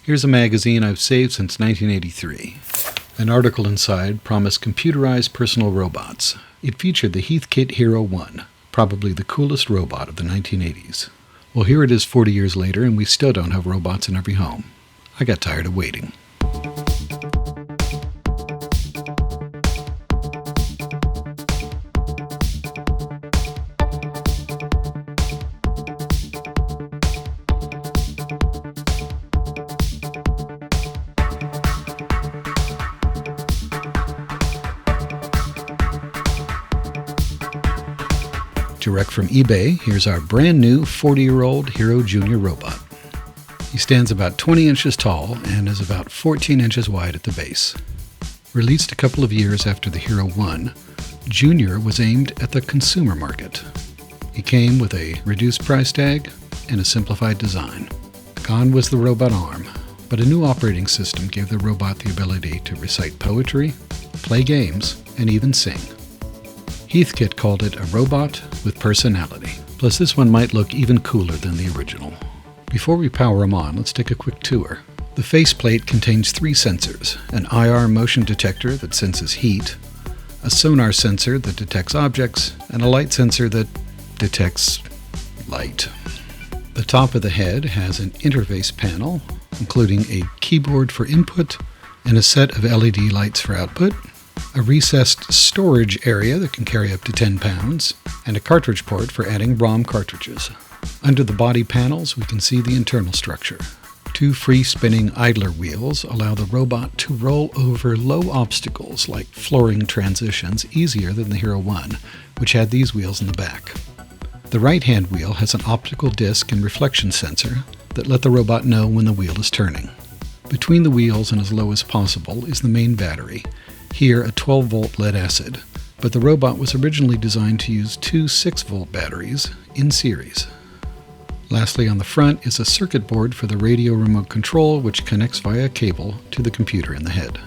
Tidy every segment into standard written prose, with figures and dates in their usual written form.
Here's a magazine I've saved since 1983. An article inside promised computerized personal robots. It featured the Heathkit Hero Jr, probably the coolest robot of the 1980s. Well, here it is 40 years later, and we still don't have robots in every home. I got tired of waiting. Direct from eBay, here's our brand new 40-year-old Hero Jr robot. He stands about 20 inches tall and is about 14 inches wide at the base. Released a couple of years after the Hero 1, Jr was aimed at the consumer market. He came with a reduced price tag and a simplified design. Gone was the robot arm, but a new operating system gave the robot the ability to recite poetry, play games, and even sing. Heathkit called it a robot with personality. Plus, this one might look even cooler than the original. Before we power him on, let's take a quick tour. The faceplate contains 3 sensors: an IR motion detector that senses heat, a sonar sensor that detects objects, and a light sensor that detects light. The top of the head has an interface panel, including a keyboard for input and a set of LED lights for output, a recessed storage area that can carry up to 10 pounds, and a cartridge port for adding ROM cartridges. Under the body panels, we can see the internal structure. 2 free-spinning idler wheels allow the robot to roll over low obstacles like flooring transitions easier than the Hero 1, which had these wheels in the back. The right-hand wheel has an optical disc and reflection sensor that let the robot know when the wheel is turning. Between the wheels and as low as possible is the main battery, here a 12-volt lead-acid, but the robot was originally designed to use 2 6-volt batteries in series. Lastly, on the front is a circuit board for the radio remote control, which connects via cable to the computer in the head.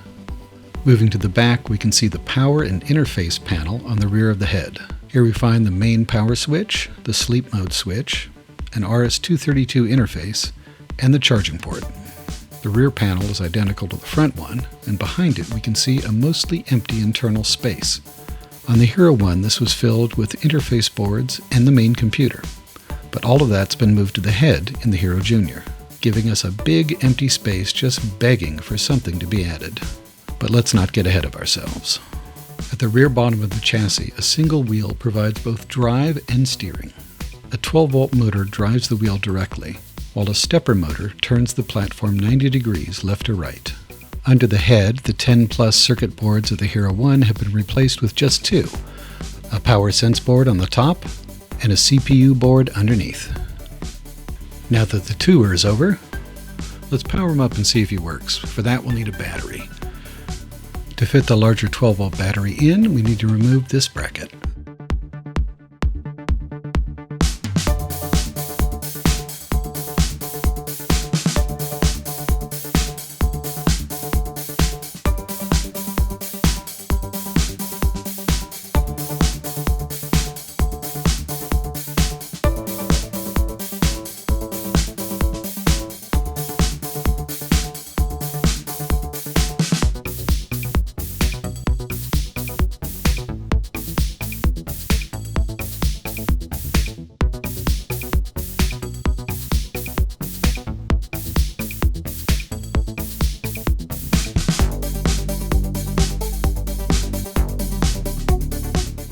Moving to the back, we can see the power and interface panel on the rear of the head. Here we find the main power switch, the sleep mode switch, an RS-232 interface, and the charging port. The rear panel is identical to the front one, and behind it we can see a mostly empty internal space. On the Hero 1, this was filled with interface boards and the main computer. But all of that's been moved to the head in the Hero Jr, giving us a big empty space just begging for something to be added. But let's not get ahead of ourselves. At the rear bottom of the chassis, a single wheel provides both drive and steering. A 12-volt motor drives the wheel directly, while a stepper motor turns the platform 90 degrees left or right. Under the head, the 10-plus circuit boards of the Hero 1 have been replaced with just 2, a power sense board on the top and a CPU board underneath. Now that the tour is over, let's power him up and see if he works. For that, we'll need a battery. To fit the larger 12-volt battery in, we need to remove this bracket.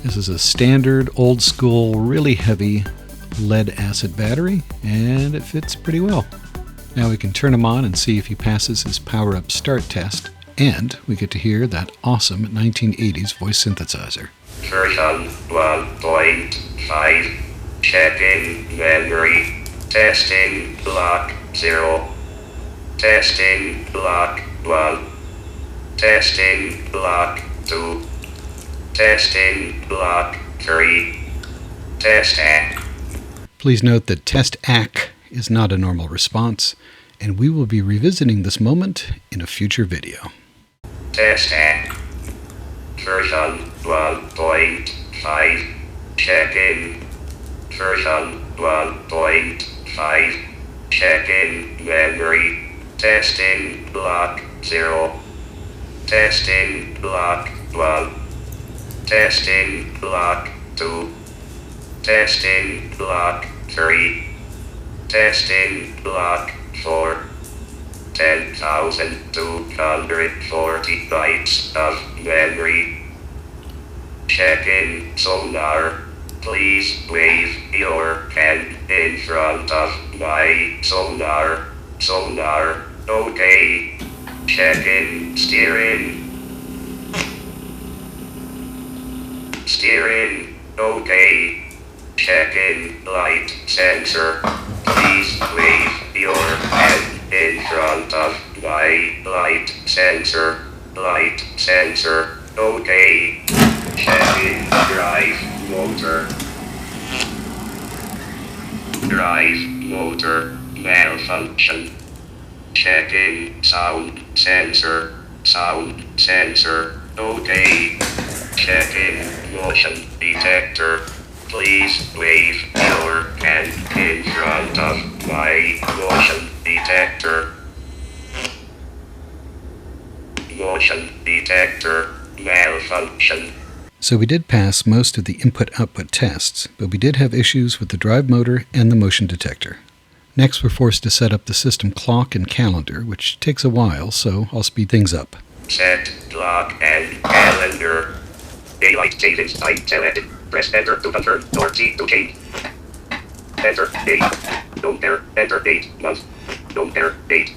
This is a standard, old-school, really heavy lead-acid battery, and it fits pretty well. Now we can turn him on and see if he passes his power-up start test, and we get to hear that awesome 1980s voice synthesizer. Version 1.5. Checking memory. Testing block 0. Testing block 1. Testing block 2. Testing block 3. Test AC. Please note that test AC is not a normal response, and we will be revisiting this moment in a future video. Test AC. Version 1.5. Checking. Version 1.5. Checking memory. Testing block 0. Testing block 1. Testing block 2. Testing block 3. Testing block 4. 10,240 bytes of memory. Checking sonar. Please wave your hand in front of my sonar. Sonar. Okay. Checking steering. Steering. Okay. Checking light sensor. Please wave your hand in front of my light sensor. Light sensor. Okay. Checking drive motor. Drive motor malfunction. Checking sound sensor. Sound sensor. Okay. Checking motion detector. Please wave your hand in front of my motion detector. Motion detector malfunction. So we did pass most of the input-output tests, but we did have issues with the drive motor and the motion detector. Next, we're forced to set up the system clock and calendar, which takes a while, so I'll speed things up. Set clock and calendar. Daylight savings time selected. Press enter to confirm or T to change. Enter date. Compare. Enter date. Month. Compare date.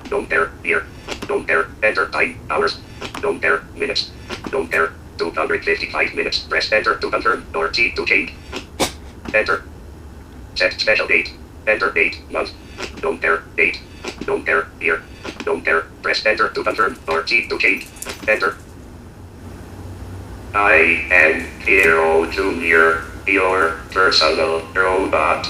Compare year. Compare. Enter time. Hours. Compare minutes. Compare 255 minutes. Press enter to confirm or T to change. Enter. Set special date. Enter date. Month. Compare date. Compare year. Compare. Press enter to confirm or T to change. Enter. I am Hero Jr., your personal robot.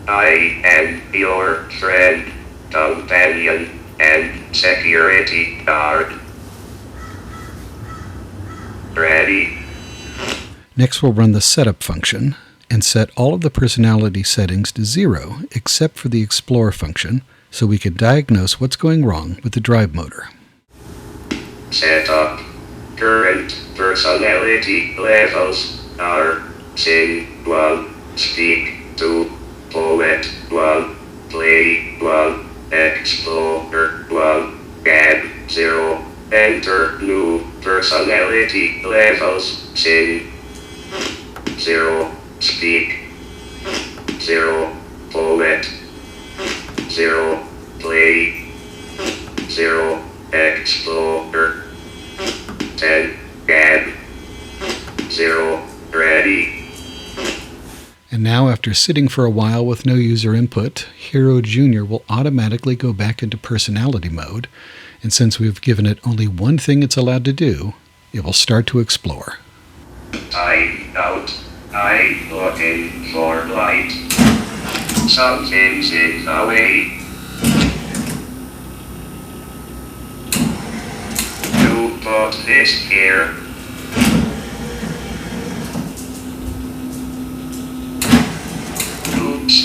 I am your friend, companion, and security guard. Ready? Next, we'll run the setup function and set all of the personality settings to 0 except for the explore function so we can diagnose what's going wrong with the drive motor. Setup. Current personality levels are Sing 1, Speak 2, Poet 1, Play 1, Explorer 1, Gag 0. Enter new personality levels. Sing 0, Speak 0, Poet 0, Play 0, Explorer 10, Gag 0, ready. And now, after sitting for a while with no user input, Hero Jr. will automatically go back into personality mode, and since we've given it only one thing it's allowed to do, it will start to explore. Time out. I'm looking for light. Something's in the way. You put this here. Oops.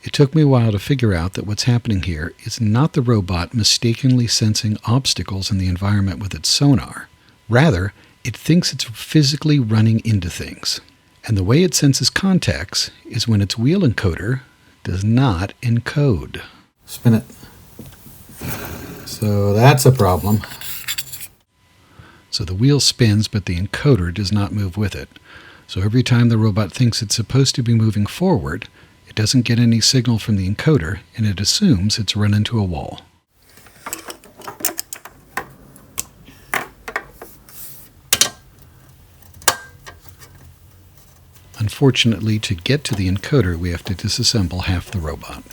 It took me a while to figure out that what's happening here is not the robot mistakenly sensing obstacles in the environment with its sonar. Rather, it thinks it's physically running into things. And the way it senses contacts is when its wheel encoder does not encode. Spin it. So that's a problem. So the wheel spins, but the encoder does not move with it. So every time the robot thinks it's supposed to be moving forward, it doesn't get any signal from the encoder, and it assumes it's run into a wall. Unfortunately, to get to the encoder, we have to disassemble half the robot.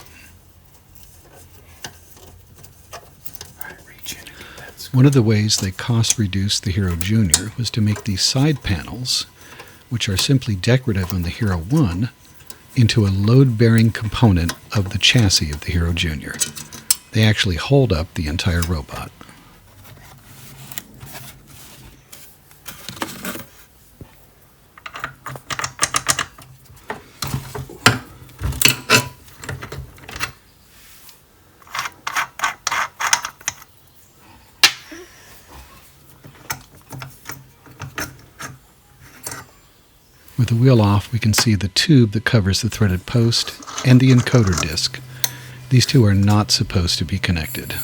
One of the ways they cost-reduced the Hero Jr. was to make these side panels, which are simply decorative on the Hero 1, into a load-bearing component of the chassis of the Hero Jr. They actually hold up the entire robot. With the wheel off, we can see the tube that covers the threaded post and the encoder disc. These two are not supposed to be connected.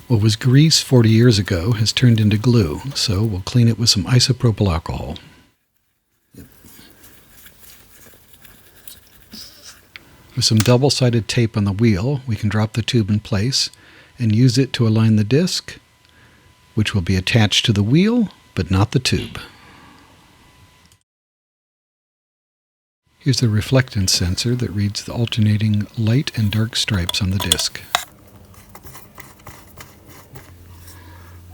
What was grease 40 years ago has turned into glue, so we'll clean it with some isopropyl alcohol. With some double-sided tape on the wheel, we can drop the tube in place and use it to align the disc, which will be attached to the wheel, but not the tube. Here's the reflectance sensor that reads the alternating light and dark stripes on the disc.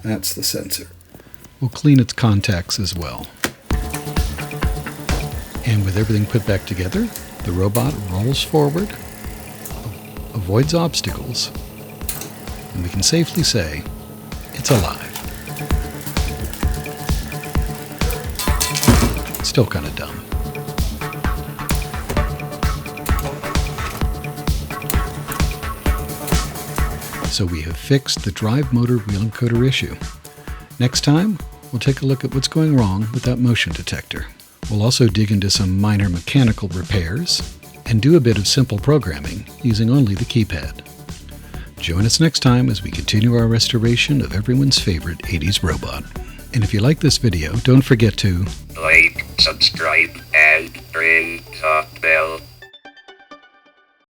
That's the sensor. We'll clean its contacts as well. And with everything put back together, the robot rolls forward, avoids obstacles, and we can safely say it's alive. Still kind of dumb. So we have fixed the drive motor wheel encoder issue. Next time, we'll take a look at what's going wrong with that motion detector. We'll also dig into some minor mechanical repairs and do a bit of simple programming using only the keypad. Join us next time as we continue our restoration of everyone's favorite 80s robot. And if you like this video, don't forget to like, subscribe, and ring